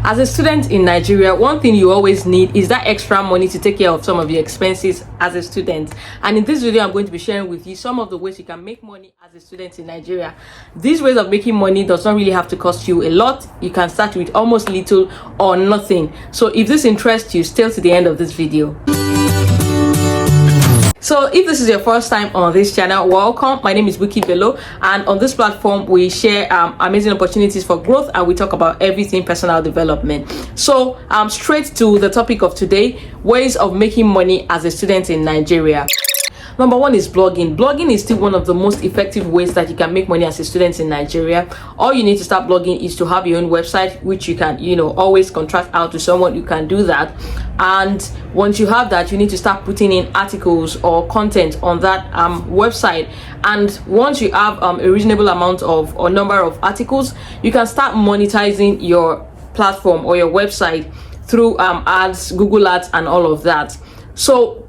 As a student in Nigeria, one thing you always need is that extra money to take care of some of your expenses as a student. And in this video, I'm going to be sharing with you some of the ways you can make money as a student in Nigeria. These ways of making money does not really have to cost you a lot. You can start with almost little or nothing. So if this interests you, stay to the end of this video. So if this is your first time on this channel, welcome. My name is Bukky Bello, and on this platform we share amazing opportunities for growth, and we talk about everything personal development. So straight to the topic of today: ways of making money as a student in Nigeria. Number one is blogging. Blogging is still one of the most effective ways that you can make money as a student in Nigeria. All you need to start blogging is to have your own website, which you can, always contract out to someone who can do that. And once you have that, you need to start putting in articles or content on that website. And once you have a reasonable amount of or number of articles, you can start monetizing your platform or your website through ads, Google Ads, and all of that. So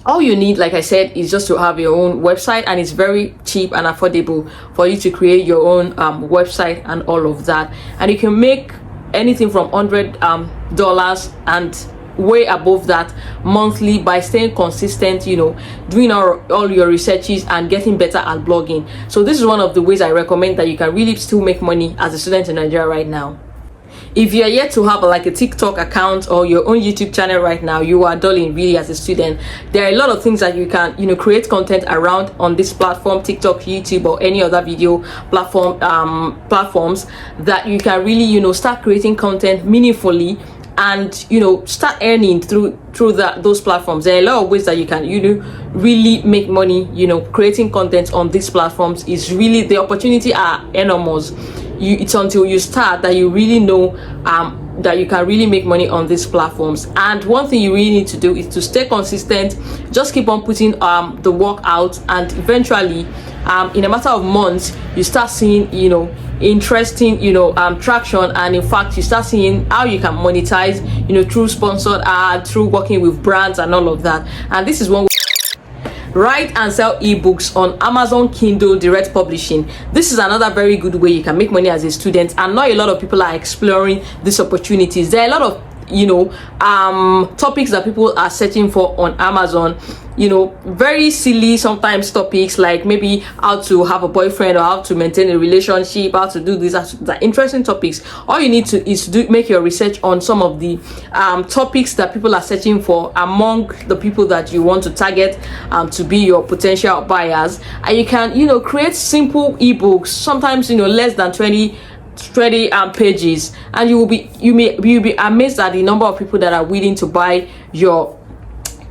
all you need, like I said, is just to have your own website, and it's very cheap and affordable for you to create your own website and all of that. And you can make anything from $100 and way above that monthly by staying consistent, doing all your researches and getting better at blogging. So this is one of the ways I recommend that you can really still make money as a student in Nigeria right now. If you are yet to have like a TikTok account or your own YouTube channel right now, you are dulling really as a student. There are a lot of things that you can create content around on this platform, TikTok, YouTube, or any other video platforms that you can really start creating content meaningfully and start earning through those platforms. There are a lot of ways that you can really make money. Creating content on these platforms is really, the opportunity are enormous. It's until you start that you really know that you can really make money on these platforms. And one thing you really need to do is to stay consistent. Just keep on putting the work out, and eventually in a matter of months you start seeing interesting traction, and in fact you start seeing how you can monetize through sponsored ad, through working with brands and all of that. And this is one way. Write and sell ebooks on Amazon Kindle Direct Publishing. This is another very good way you can make money as a student, and not a lot of people are exploring these opportunities. There are a lot of topics that people are searching for on Amazon. Very silly sometimes topics, like maybe how to have a boyfriend or how to maintain a relationship, how to do these are interesting topics. All you need to is to make your research on some of the topics that people are searching for among the people that you want to target to be your potential buyers. And you can create simple ebooks, sometimes less than 20 pages, and you'll be amazed at the number of people that are willing to buy your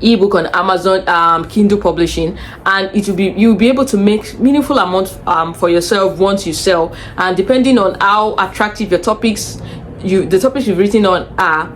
ebook on Amazon Kindle Publishing. And you'll be able to make meaningful amounts for yourself once you sell. And depending on how attractive your the topics you've written on are,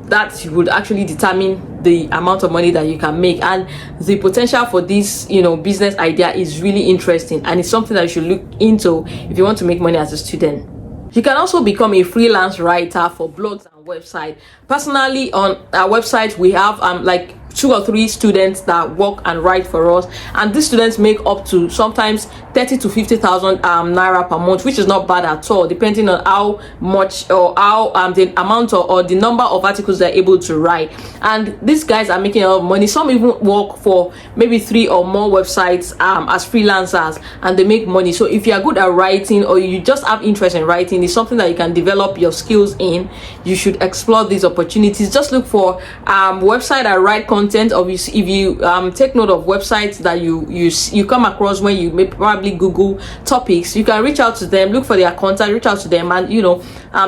that would actually determine the amount of money that you can make. And the potential for this business idea is really interesting, and it's something that you should look into if you want to make money as a student. You can also become a freelance writer for blogs and websites. Personally, on our website we have like 2 or 3 students that work and write for us, and these students make up to sometimes 30 to 50,000 naira per month, which is not bad at all, depending on how much or how the amount or the number of articles they're able to write. And these guys are making a lot of money. Some even work for maybe 3 or more websites as freelancers, and they make money. So if you are good at writing, or you just have interest in writing, it's something that you can develop your skills in, you should explore these opportunities. Just look for website that write content. Obviously, if you take note of websites that you come across when you may probably Google topics, you can reach out to them, look for their contact, reach out to them, and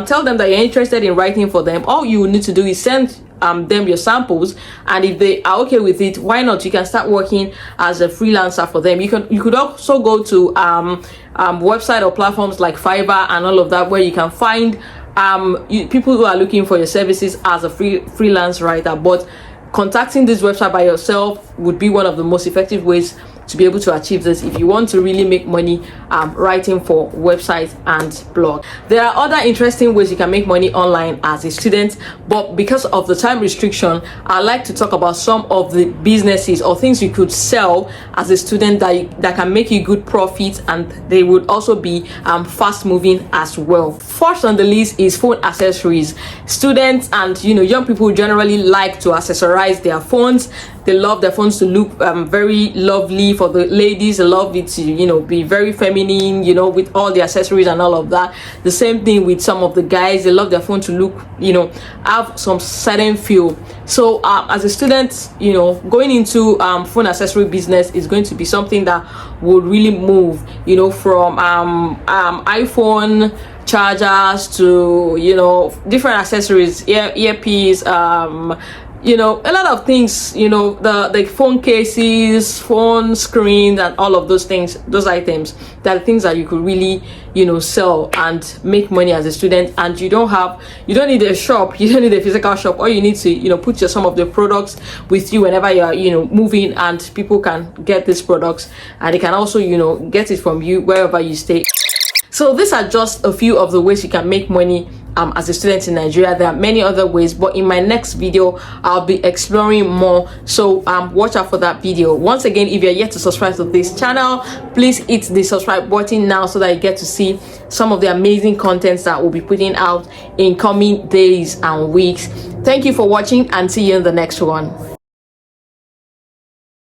tell them that you're interested in writing for them. All you need to do is send them your samples, and if they are okay with it, why not? You can start working as a freelancer for them. You could also go to website or platforms like Fiverr and all of that, where you can find people who are looking for your services as a freelance writer. But contacting this website by yourself would be one of the most effective ways to be able to achieve this if you want to really make money writing for websites and blog. There are other interesting ways you can make money online as a student, but because of the time restriction, I like to talk about some of the businesses or things you could sell as a student that can make you good profits, and they would also be fast moving as well. First on the list is phone accessories. Students and young people generally like to accessorize their phones. They love their phones to look very lovely. For the ladies, they love it to be very feminine, with all the accessories and all of that. The same thing with some of the guys. They love their phone to look have some certain feel. So as a student, going into phone accessory business is going to be something that would really move from iPhone chargers to different accessories, earpiece, a lot of things, the phone cases, phone screens, and all of those things, those items, that are things that you could really sell and make money as a student. And you don't need a shop, you don't need a physical shop. All you need to put some of the products with you whenever you're moving, and people can get these products, and they can also get it from you wherever you stay. So these are just a few of the ways you can make money as a student in Nigeria. There are many other ways, but in my next video I'll be exploring more, so watch out for that video. Once again, if you're yet to subscribe to this channel, please hit the subscribe button now so that you get to see some of the amazing contents that we'll be putting out in coming days and weeks. Thank you for watching, and see you in the next one.